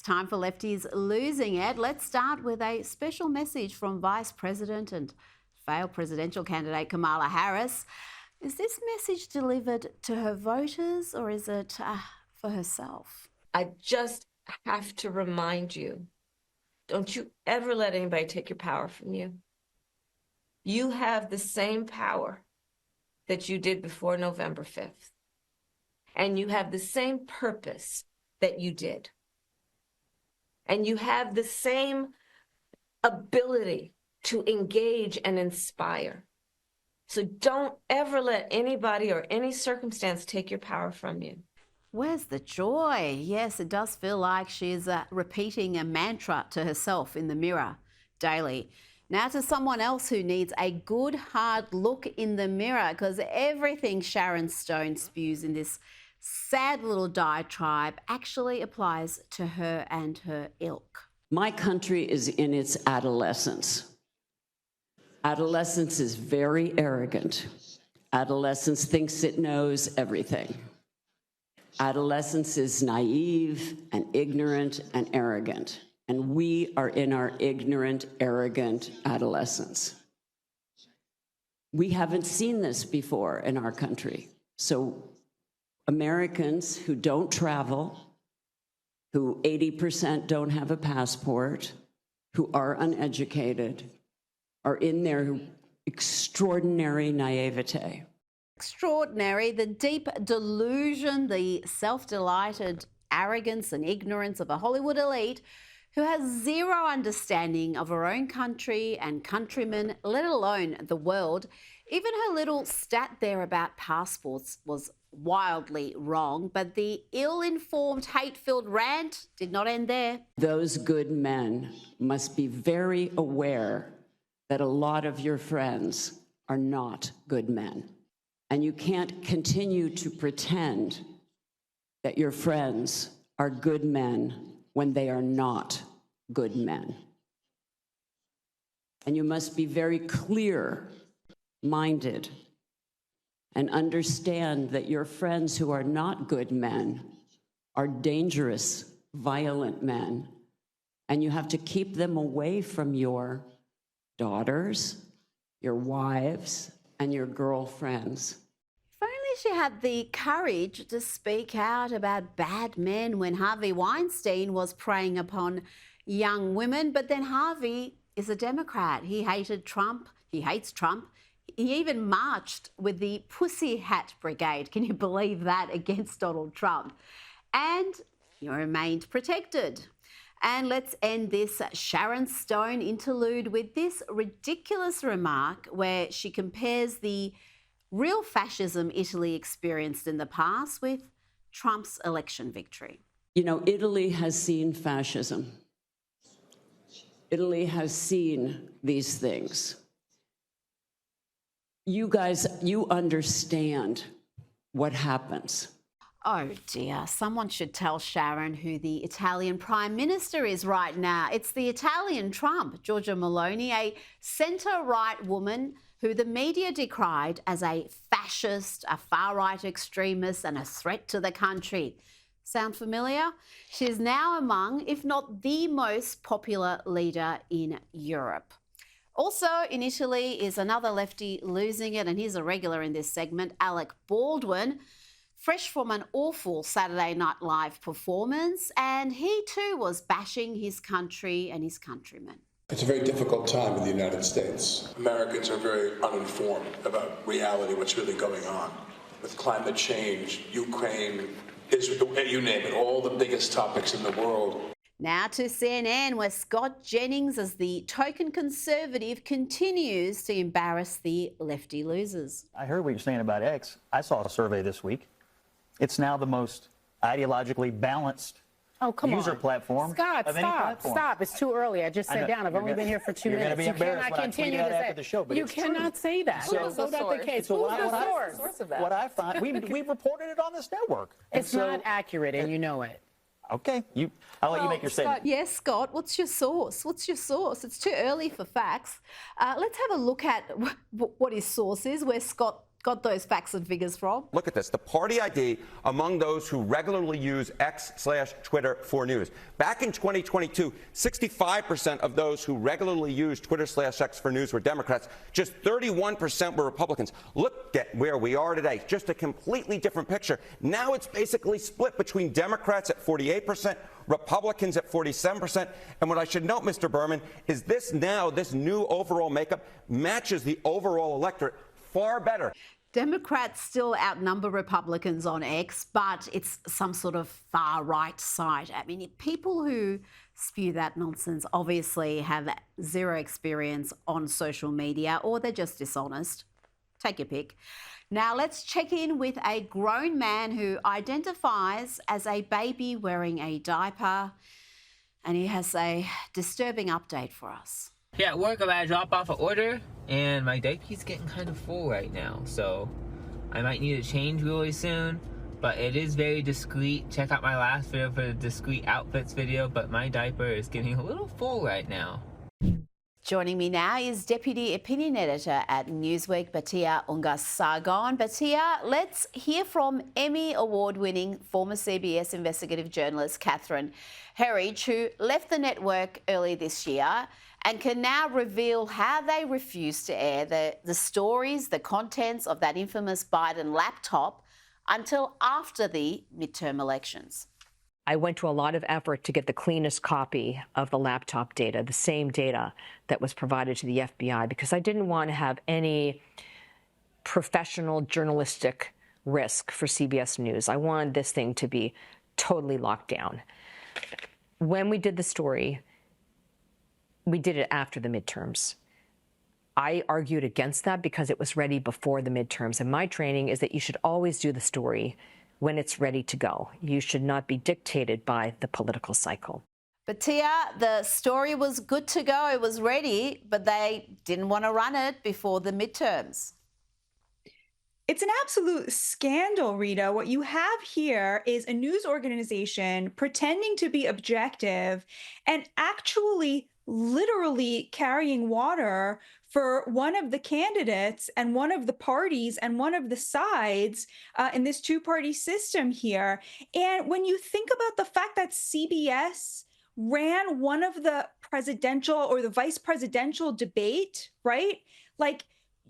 time for Lefties Losing It. Let's start with a special message from Vice President and failed presidential candidate Kamala Harris. Is this message delivered to her voters or is it for herself? I just have to remind you, don't you ever let anybody take your power from you. You have the same power that you did before November 5th. And you have the same purpose that you did. And you have the same ability to engage and inspire. So don't ever let anybody or any circumstance take your power from you. Where's the joy? Yes, it does feel like she's repeating a mantra to herself in the mirror daily. Now to someone else who needs a good, hard look in the mirror, because everything Sharon Stone spews in this sad little diatribe actually applies to her and her ilk. My country is in its adolescence. Adolescence is very arrogant. Adolescence thinks it knows everything. Adolescence is naive and ignorant and arrogant. And we are in our ignorant, arrogant adolescence. We haven't seen this before in our country. So Americans who don't travel, who 80% don't have a passport, who are uneducated, are in their extraordinary naivete. Extraordinary, the deep delusion, the self-delighted arrogance and ignorance of a Hollywood elite who has zero understanding of her own country and countrymen, let alone the world. Even her little stat there about passports was wildly wrong, but the ill-informed, hate-filled rant did not end there. Those good men must be very aware that a lot of your friends are not good men. And you can't continue to pretend that your friends are good men when they are not good men. And you must be very clear-minded and understand that your friends who are not good men are dangerous, violent men, and you have to keep them away from your daughters, your wives, and your girlfriends. If only she had the courage to speak out about bad men when Harvey Weinstein was preying upon young women. But then Harvey is a Democrat. He hated Trump. He hates Trump. He even marched with the Pussy Hat Brigade. Can you believe that? Against Donald Trump. And he remained protected. And let's end this Sharon Stone interlude with this ridiculous remark where she compares the real fascism Italy experienced in the past with Trump's election victory. You know, Italy has seen fascism. Italy has seen these things. You guys, you understand what happens. Oh dear, someone should tell Sharon who the Italian Prime Minister is right now. It's the Italian Trump, Giorgia Meloni, a centre-right woman who the media decried as a fascist, a far-right extremist and a threat to the country. Sound familiar? She's now among, if not the most popular leader in Europe. Also in Italy is another lefty losing it, and he's a regular in this segment, Alec Baldwin, fresh from an awful Saturday Night Live performance, and he too was bashing his country and his countrymen. It's a very difficult time in the United States. Americans are very uninformed about reality, what's really going on. With climate change, Ukraine, Israel, you name it, all the biggest topics in the world. Now to CNN, where Scott Jennings, as the token conservative, continues to embarrass the lefty losers. I heard what you're saying about X. I saw a survey this week. It's now the most ideologically balanced user platform. Scott, stop. It's too early. I just sat down. I've only been here for 2 minutes. You cannot continue to say that. You cannot say that. That's not the case. Who's the source of that? What I find, we reported it on this network. It's not accurate, and you know it. Okay, I'll let you make your statement. Yes, Scott, what's your source? What's your source? It's too early for facts. Let's have a look at what his source is, where Scott got those facts and figures from? Look at this, the party ID among those who regularly use X/Twitter for news. Back in 2022, 65% of those who regularly use Twitter/X for news were Democrats. Just 31% were Republicans. Look at where we are today, just a completely different picture. Now it's basically split between Democrats at 48%, Republicans at 47%. And what I should note, Mr. Berman, is this new overall makeup matches the overall electorate far better. Democrats still outnumber Republicans on X, but it's some sort of far-right site. I mean, people who spew that nonsense obviously have zero experience on social media, or they're just dishonest. Take your pick. Now let's check in with a grown man who identifies as a baby wearing a diaper, and he has a disturbing update for us. Yeah, at work, I'm about to drop off an order, and my diaper's getting kind of full right now, so I might need to change really soon, but it is very discreet. Check out my last video for the discreet outfits video, but my diaper is getting a little full right now. Joining me now is Deputy Opinion Editor at Newsweek, Batia Ungas-Sargon. Batia, let's hear from Emmy Award-winning former CBS investigative journalist Catherine Herridge, who left the network early this year and can now reveal how they refused to air the stories, the contents of that infamous Biden laptop until after the midterm elections. I went to a lot of effort to get the cleanest copy of the laptop data, the same data that was provided to the FBI, because I didn't want to have any professional journalistic risk for CBS News. I wanted this thing to be totally locked down. When we did the story, we did it after the midterms. I argued against that because it was ready before the midterms. And my training is that you should always do the story when it's ready to go. You should not be dictated by the political cycle. But Tia, the story was good to go. It was ready, but they didn't want to run it before the midterms. It's an absolute scandal, Rita. What you have here is a news organization pretending to be objective and actually literally carrying water for one of the candidates and one of the parties and one of the sides in this two-party system here. And when you think about the fact that CBS ran one of the presidential or the vice presidential debate, right? Like,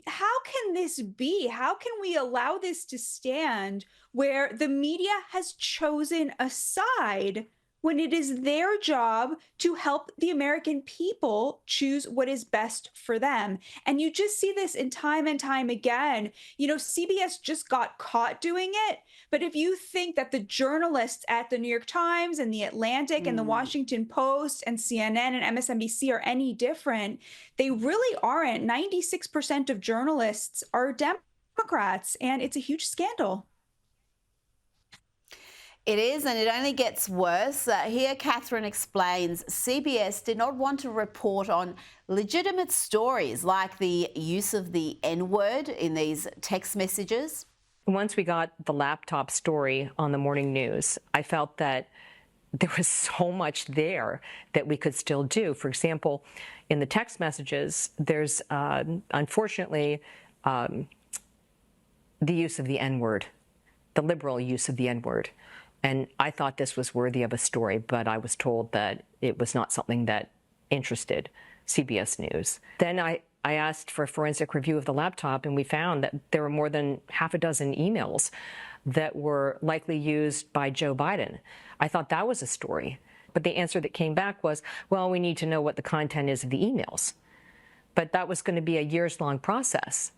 how can this be? How can we allow this to stand where the media has chosen a side when it is their job to help the American people choose what is best for them? And you just see this in time and time again. You know, CBS just got caught doing it. But if you think that the journalists at the New York Times and the Atlantic and the Washington Post and CNN and MSNBC are any different, they really aren't. 96% of journalists are Democrats, and it's a huge scandal. It is, and it only gets worse. Here, Catherine explains CBS did not want to report on legitimate stories like the use of the N-word in these text messages. Once we got the laptop story on the morning news, I felt that there was so much there that we could still do. For example, in the text messages, there's unfortunately the use of the N-word, the liberal use of the N-word. And I thought this was worthy of a story, but I was told that it was not something that interested CBS News. Then I asked for a forensic review of the laptop, and we found that there were more than half a dozen emails that were likely used by Joe Biden. I thought that was a story. But the answer that came back was, well, we need to know what the content is of the emails. But that was going to be a years-long process.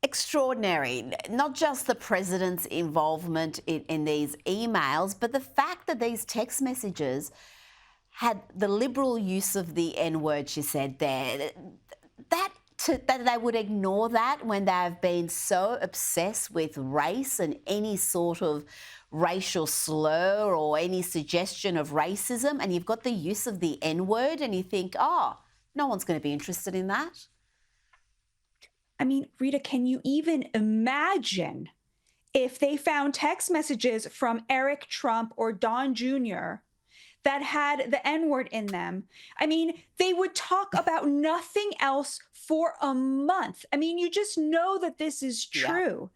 Extraordinary. Not just the president's involvement in these emails, but the fact that these text messages had the liberal use of the N-word, she said there. That they would ignore that when they've been so obsessed with race and any sort of racial slur or any suggestion of racism, and you've got the use of the N-word and you think, oh, no one's going to be interested in that. I mean, Rita, can you even imagine if they found text messages from Eric Trump or Don Jr. that had the N-word in them. I mean, they would talk about nothing else for a month. I mean, you just know that this is true.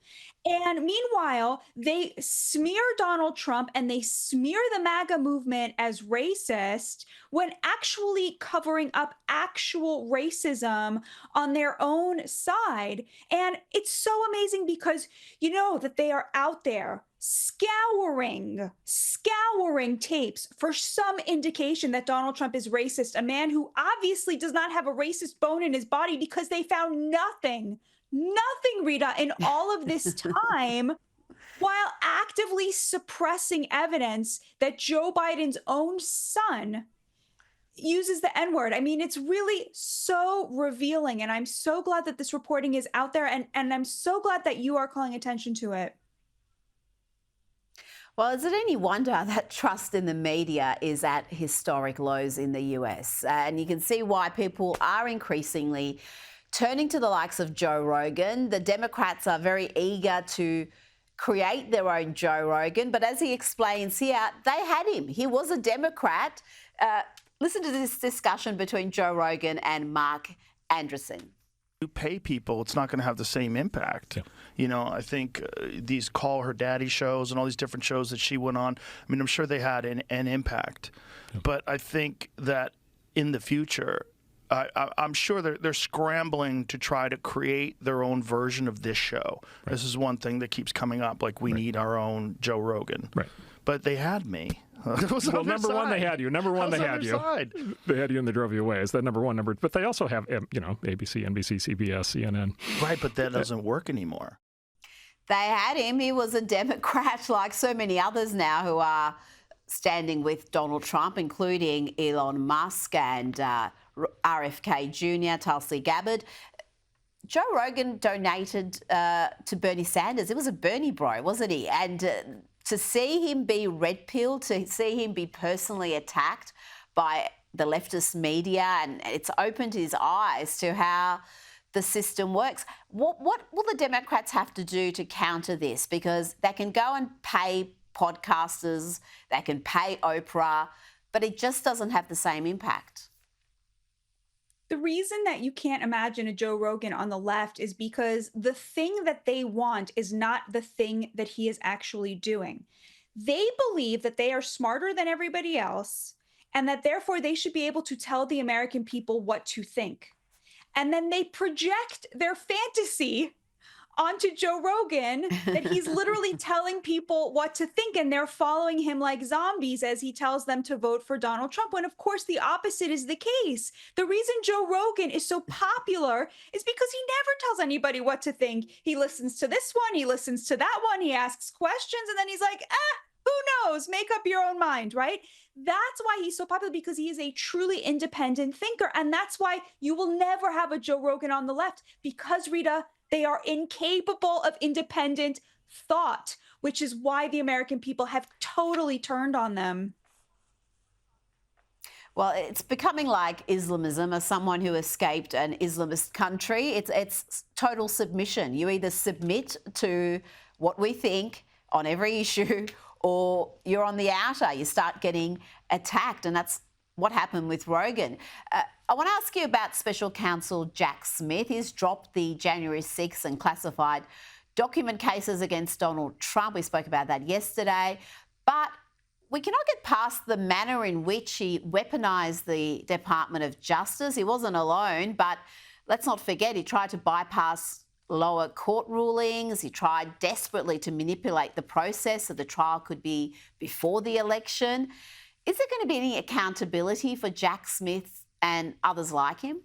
And meanwhile, they smear Donald Trump and they smear the MAGA movement as racist when actually covering up actual racism on their own side. And it's so amazing because you know that they are out there scouring tapes for some indication that Donald Trump is racist, a man who obviously does not have a racist bone in his body because they found nothing, Rita, in all of this time, while actively suppressing evidence that Joe Biden's own son uses the N-word. I mean, it's really so revealing, and I'm so glad that this reporting is out there, and I'm so glad that you are calling attention to it. Well, is it any wonder that trust in the media is at historic lows in the US? And you can see why people are increasingly turning to the likes of Joe Rogan. The Democrats are very eager to create their own Joe Rogan, but as he explains here, they had him. He was a Democrat. Listen to this discussion between Joe Rogan and Mark Andreessen. You pay people, it's not going to have the same impact. Yeah. You know, I think these Call Her Daddy shows and all these different shows that she went on, I mean, I'm sure they had an impact. Yeah. But I think that in the future, I'm sure they're scrambling to try to create their own version of this show. Right. This is one thing that keeps coming up, like we need our own Joe Rogan. Right. But they had me. Well, number one, they had you. Number one, they had you. They had you and they drove you away. Is that number one? But they also have, ABC, NBC, CBS, CNN. Right, but that doesn't work anymore. They had him. He was a Democrat, like so many others now who are standing with Donald Trump, including Elon Musk and RFK Jr., Tulsi Gabbard. Joe Rogan donated to Bernie Sanders. It was a Bernie bro, wasn't he? And to see him be red-pilled, to see him be personally attacked by the leftist media, and it's opened his eyes to how the system works. What will the Democrats have to do to counter this? Because they can go and pay podcasters, they can pay Oprah, but it just doesn't have the same impact. The reason that you can't imagine a Joe Rogan on the left is because the thing that they want is not the thing that he is actually doing. They believe that they are smarter than everybody else and that therefore they should be able to tell the American people what to think. And then they project their fantasy onto Joe Rogan that he's literally telling people what to think, and they're following him like zombies as he tells them to vote for Donald Trump, when of course the opposite is the case. The reason Joe Rogan is so popular is because he never tells anybody what to think. He listens to this one, he listens to that one, he asks questions, and then he's like, who knows? Make up your own mind, right? That's why he's so popular, because he is a truly independent thinker. And that's why you will never have a Joe Rogan on the left, because, Rita, they are incapable of independent thought, which is why the American people have totally turned on them. Well, it's becoming like Islamism. As someone who escaped an Islamist country, it's total submission. You either submit to what we think on every issue, or you're on the outer. You start getting attacked, and that's what happened with Rogan. I want to ask you about Special Counsel Jack Smith. He's dropped the January 6th and classified document cases against Donald Trump. We spoke about that yesterday. But we cannot get past the manner in which he weaponized the Department of Justice. He wasn't alone, but let's not forget he tried to bypass lower court rulings. He tried desperately to manipulate the process so the trial could be before the election. Is there going to be any accountability for Jack Smith and others like him?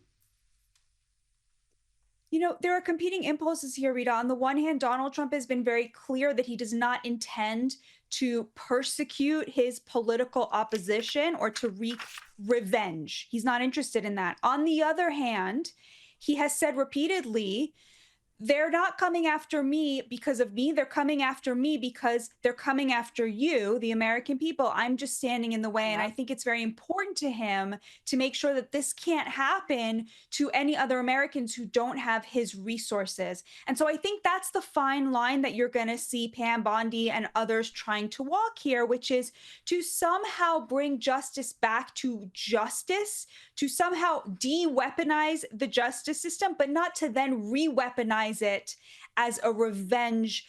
You know, there are competing impulses here, Rita. On the one hand, Donald Trump has been very clear that he does not intend to persecute his political opposition or to wreak revenge. He's not interested in that. On the other hand, he has said repeatedly they're not coming after me because of me. They're coming after me because they're coming after you, the American people. I'm just standing in the way. And I think it's very important to him to make sure that this can't happen to any other Americans who don't have his resources. And so I think that's the fine line that you're going to see Pam Bondi and others trying to walk here, which is to somehow bring justice back to justice, to somehow de-weaponize the justice system, but not to then re-weaponize it as a revenge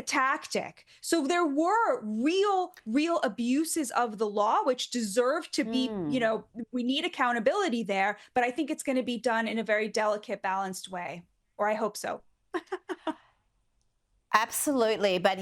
tactic. So there were real abuses of the law, which deserve to be, you know, we need accountability there, but I think it's going to be done in a very delicate, balanced way, or I hope so. Absolutely. But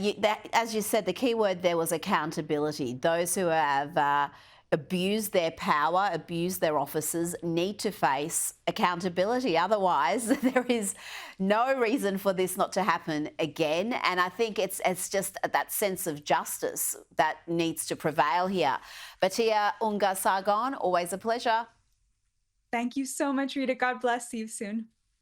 as you said, the key word there was accountability. Those who have abused their power, abused their offices, need to face accountability. Otherwise, there is no reason for this not to happen again. And I think it's just that sense of justice that needs to prevail here. Batia Unga Sargon, always a pleasure. Thank you so much, Rita. God bless. See you soon.